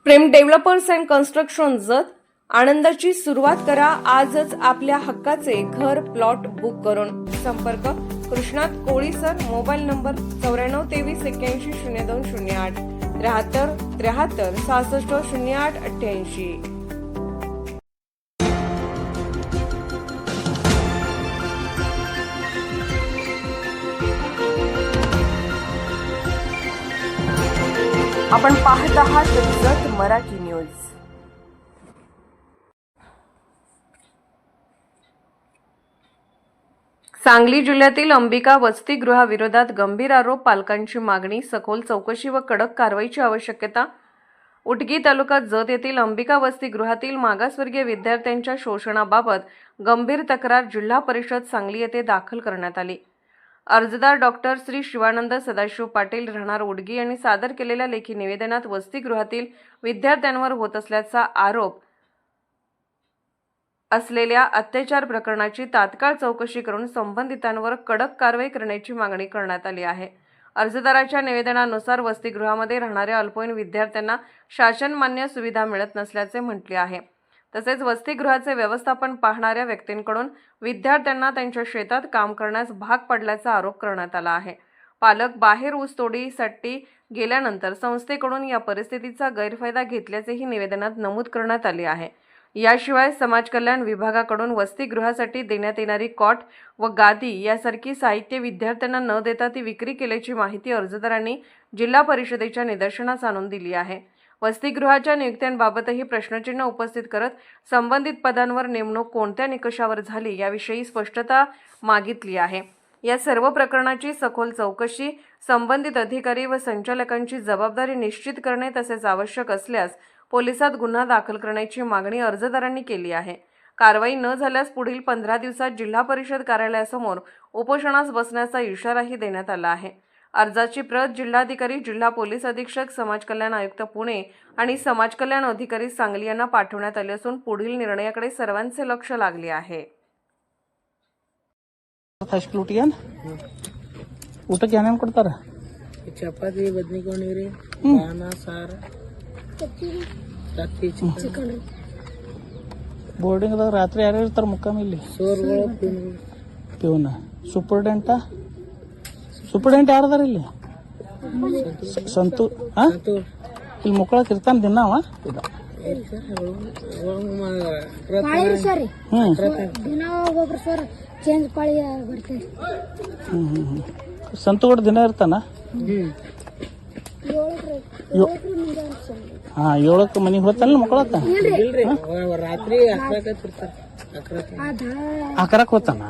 Prem developers and construction जत आनंदाची सुरुवात करा आजच आपल्या हक्काचे घर प्लॉट बुक करून संपर्क कृष्णात कोळी सर मोबाईल नंबर 9423810208 73 66 08 88। आपण पाहत आहात जत मराठी न्यूज। सांगली जिल्ह्यातील अंबिका वसतिगृहाविरोधात गंभीर आरोप, पालकांची मागणी, सखोल चौकशी व कडक कारवाईची आवश्यकता। उटगी तालुका जत येथील अंबिका वसतिगृहातील मागासवर्गीय विद्यार्थ्यांच्या शोषणाबाबत गंभीर तक्रार जिल्हा परिषद सांगली येथे दाखल करण्यात आली। अर्जदार डॉक्टर श्री शिवानंद सदाशिव पाटील राहणार उडगी यांनी सादर केलेल्या लेखी निवेदनात वसतिगृहातील विद्यार्थ्यांवर होत असल्याचा आरोप असलेल्या अत्याचार प्रकरणाची तात्काळ चौकशी करून संबंधितांवर कडक कारवाई करण्याची मागणी करण्यात आली आहे। अर्जदाराच्या निवेदनानुसार वसतिगृहामध्ये राहणाऱ्या अल्पवयीन विद्यार्थ्यांना शासनमान्य सुविधा मिळत नसल्याचे म्हटले आहे। तसेच वसतिगृहाचे व्यवस्थापन पाहणाऱ्या व्यक्तींकडून विद्यार्थ्यांना त्यांच्या शेतात काम करण्यास भाग पडल्याचा आरोप करण्यात आला आहे। पालक बाहेर ऊसतोडीसाठी गेल्यानंतर संस्थेकडून या परिस्थितीचा गैरफायदा घेतल्याचेही निवेदनात नमूद करण्यात आले आहे। याशिवाय समाज कल्याण विभागाकडून वसतिगृहासाठी देण्यात येणारी कॉट व गादी यासारखी साहित्य विद्यार्थ्यांना न देता ती विक्री केल्याची माहिती अर्जदारांनी जिल्हा परिषदेच्या निदर्शनास आणून दिली आहे। वसतिगृहाच्या नियुक्त्यांबाबतही प्रश्नचिन्ह उपस्थित करत संबंधित पदांवर नेमणूक कोणत्या निकषावर झाली याविषयी स्पष्टता मागितली आहे। या सर्व प्रकरणाची सखोल चौकशी, संबंधित अधिकारी व संचालकांची जबाबदारी निश्चित करणे तसेच आवश्यक असल्यास पोलिसात गुन्हा दाखल करण्याची मागणी अर्जदारांनी केली आहे। कारवाई न झाल्यास पुढील 15 दिवसात जिल्हा परिषद कार्यालयासमोर उपोषणास बसण्याचा इशाराही देण्यात आला आहे। अर्जाची प्रत जिल्हाधिकारी, जिल्हा पोलीस अधीक्षक, समाज कल्याण आयुक्त पुणे आणि समाज कल्याण अधिकारी सांगली यांना पाठवण्यात आली असून पुढील निर्णयाकडे सर्वांचे लक्ष लागले आहे। ಊಟಕ್ಕೆ ಏನೇನು ಕೊಡ್ತಾರ? ಚಪಾತಿ, ಬದ್ನಿಕಾಯಿ ನೀರಿ, ಅನ್ನ ಸಾರು, ತತ್ತಿ, ಚಿಕನ್। ಬೋರ್ಡಿಂಗ್ ರಾತ್ರಿ ಯಾರು ಇರ್ತಾರ ಮುಕ್ಕಾಮ ಇಲ್ಲಿ? ಸೋರ್ಗಳು, ಪ್ಯೂನ, ಸೂಪರ್ಡೆಂಟ್ ಯಾರದಾರ ಇಲ್ಲಿ? ಸಂತು ಇಲ್ಲಿ ಮುಕ್ಕಳಕ್ ಇರ್ತಾನ ದಿನ ಅವ? ಸಂತುಗಡ ದಿನ ಇರ್ತಾನ? ಹಾ, 7ಕ್ಕೆ ಮನಿಗೆ ಹೋಗ್ತಾನ ಮಕ್ಕಳತ್ತ? ರಾತ್ರಿ 11ಕ್ಕೆ ಹೋಗ್ತಾನ?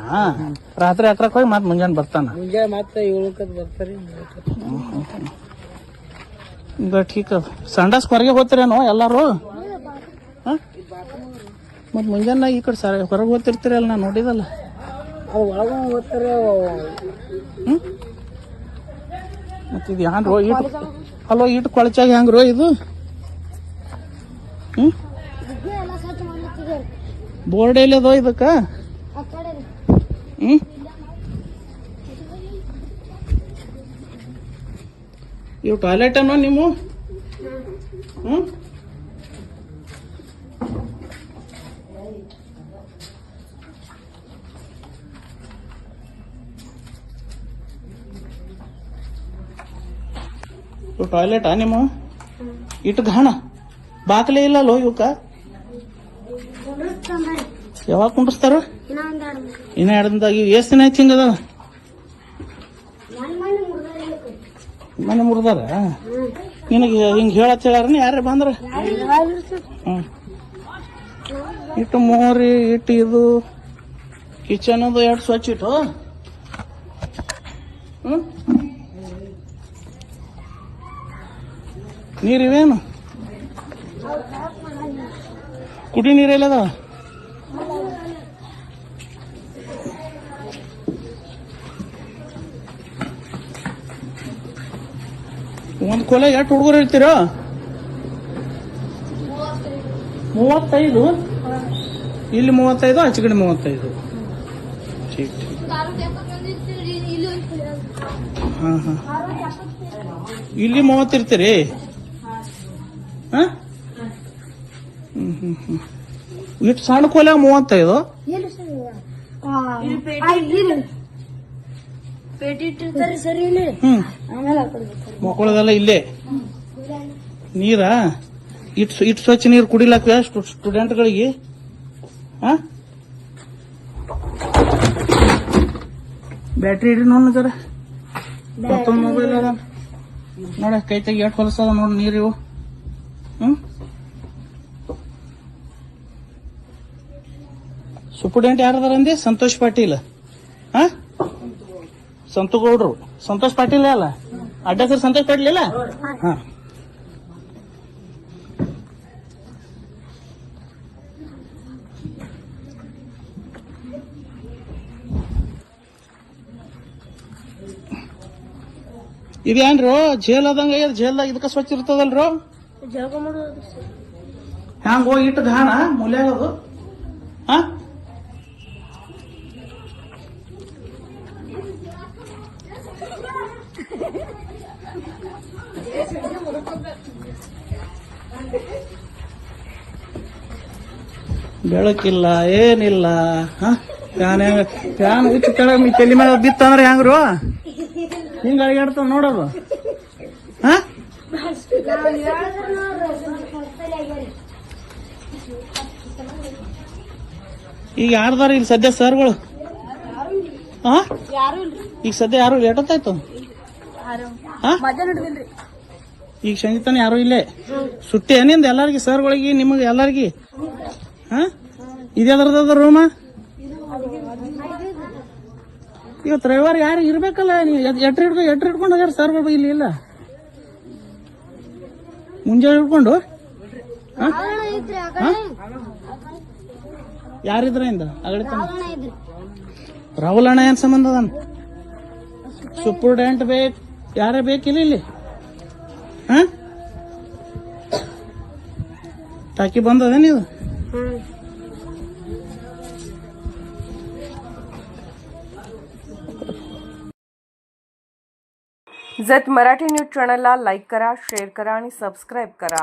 ರಾತ್ರಿ 11ಕ್ಕೆ ಹೋಗಿ ಮತ್ ಮುಂಜಾನೆ ಬರ್ತಾನ? ಮುಂಜಾನೆ ಮತ್ತೆ 7ಕ್ಕೆ ಬರ್ತಾರಿ। ठीक ಸಂಡಾಸ್ ಹೊರಗೆ ಹೋಗ್ತಿರೇನೋ ಎಲ್ಲಾರು? ಮತ್ ಮುಂಜಾನೆ ಈ ಕಡೆ ಹೊರಗೆ ಹೋಗ್ತಿರ್ತೀರಿ ಅಲ್ಲ, ನಾ ನೋಡಿದಲ್ಲ. ಒಳಗ ಹೋಗ್ತಾರೆ। ಮತ್ ಇದು ಹ್ಯಾಂಗ್ರೋ ಅಲ್ಲೋ ಇಟ್ಟು ಕೊಳಚಾಗ ಹ್ಯಾಂಗ್ರೋ ಇದು? ಬೋರ್ಡ್ ಎಲ್ಲದೋ ಇದಕ್ಕ? ಇವು ಟಾಯ್ಲೆಟ್ ಅನ್ನೋ ನೀವು? ಇವು ಟಾಯ್ಲೆಟಾ ನಿಮ್ಮ? ಇಟ್ಟು ಘಾಣ ಬಾಕಲೆ ಇಲ್ಲಲ್ಲೋ ಇವಕ್ಕ? ಯಾವಾಗ ಕುಂಡ್ರಸ್ತಾರ? ಇನ್ನ 2 ದಿನದಾಗ. ಎಷ್ಟು ದಿನ ಆಯ್ತು ಹಿಂಗದ? ಮನೆ ಮುರಿದಾರ? ನಿನಗೆ ಹಿಂಗ ಹೇಳತ್ ಹೇಳ್ಯಾರ ಯಾರ ಬಂದ್ರ? ಇಟ್ಟು ಮೋರಿ ಇಟ್ಟು ಇದು ಕಿಚನ್ ಅದು 2 ಸ್ವಚ್ಛ ಇಟ್ಟು ನೀರಿವೇನು? ಕುಡಿ ನೀರೆಲ್ಲದ? ಒಂದ್ ಕೊಲೆ ಎಷ್ಟು ಹುಡುಗರು ಇರ್ತೀರ? 35? ಇಲ್ಲಿ 35, ಆಚೆ ಕಡೆ 35. ठीक ಹಾ ಹಾ ಇಲ್ಲಿ 30 ಇರ್ತೀರಿ? ಇಟ್ಟು ಸಣ್ಣ ಕೋಲ್ಯಾಗ 35. ಮಕ್ಕಳದೆಲ್ಲ ಇಲ್ಲೇ ನೀರ ಇಟ್ಟು ಸ್ವಚ್ಛ ನೀರು ಕುಡಿಲಾಕ ಸ್ಟೂಡೆಂಟ್ಗಳಿಗೆ. ಬ್ಯಾಟ್ರಿ ಇಡ್ರಿ ನೋಡ್ ಜರ. ಮತ್ತೊಂದು ಮೊಬೈಲ್ ಅದ ನೋಡ, ಕೈ ತೆಗಿ ಎಷ್ಟು ಹೊಲಸದ ನೋಡಿ ನೀರು ಇವು. ಸೂಪರ್ಡೆಂಟ್ ಯಾರದಾರ ಅಂದಿ? ಸಂತೋಷ್ ಪಾಟೀಲ್. ಸಂತು ಗೌಡ್ರು. ಸಂತೋಷ್ ಪಾಟೀಲ್ ಅಲ್ಲ, ಅಡ್ಡ ಸರ್ ಸಂತೋಷ್ ಪಾಟೀಲ್ ಇಲ್ಲ. ಹಾ, ಇದೇನ್ರು ಜೇಲ್ ಅದಂಗ ಜೇಲ್ದಾಗ ಇದಕ್ಕ ಸ್ವಚ್ಛ ಇರ್ತದಲ್ರು. ಹ್ಯಾಂಗ ಹೋಗಿ ಇಟ್ಟು ಗಾಣ ಮೂಲ್ಯಾಗದು. ಬೆಳಕಿಲ್ಲ ಏನಿಲ್ಲ. ಫ್ಯಾನ್ ಹುಚ್ಚ ಕೆಳಗ ತಲೆ ಮೇಲೆ ಬಿತ್ತಂದ್ರೆ ಹೆಂಗ್ರು ಹಿಂಗ ಅಳಿಗಾಡ್ತಾವ ನೋಡೋದು. ಈಗ ಯಾರ್ದಾರ ಇಲ್ಲಿ ಸದ್ಯ ಸರ್ಗಳು? ಈಗ ಸದ್ಯ ಯಾರು ಎಷ್ಟೊತ್ತಾಯ್ತು? ಈಗ ಸಂಗೀತನ ಯಾರು ಇಲ್ಲೇ ಸುಟ್ಟಿ ಏನಿಂದ ಎಲ್ಲಾರ್ಗಿ ಸರ್ಗಳಿಗೆ ನಿಮಗೆ ಎಲ್ಲಾರ್ಗಿ? ಇದ್ಯಾದ್ರದ ರೂಮ? ಇವತ್ತು ರವಿವಾರ ಯಾರು ಇರ್ಬೇಕಲ್ಲ. ನೀವು ಎಟ್ರ ಹಿಡ್ಕೊಂಡು ಹೋಗ್ಯಾರ ಸರ್ಗಳು ಇಲ್ಲಿ ಇಲ್ಲ? ಮುಂಜಾನೆ ಹಿಡ್ಕೊಂಡು ಯಾರಿದ್ರ ಇಂದ ಅಗಡಿ ರಾಹುಲ್ ಅಣ್ಣ ಏನ್ ಸಂಬಂಧ ಅದಾನ? ಸೂಪರ್ಡೆಂಟ್ ಬೇಕು, ಯಾರೇ ಬೇಕಿಲ್ಲ ಇಲ್ಲಿ? ಟಾಕಿ ಬಂದದ ನೀವು? जत मराठी न्यूज चॅनलला लाईक करा, शेअर करा आणि सबस्क्राईब करा.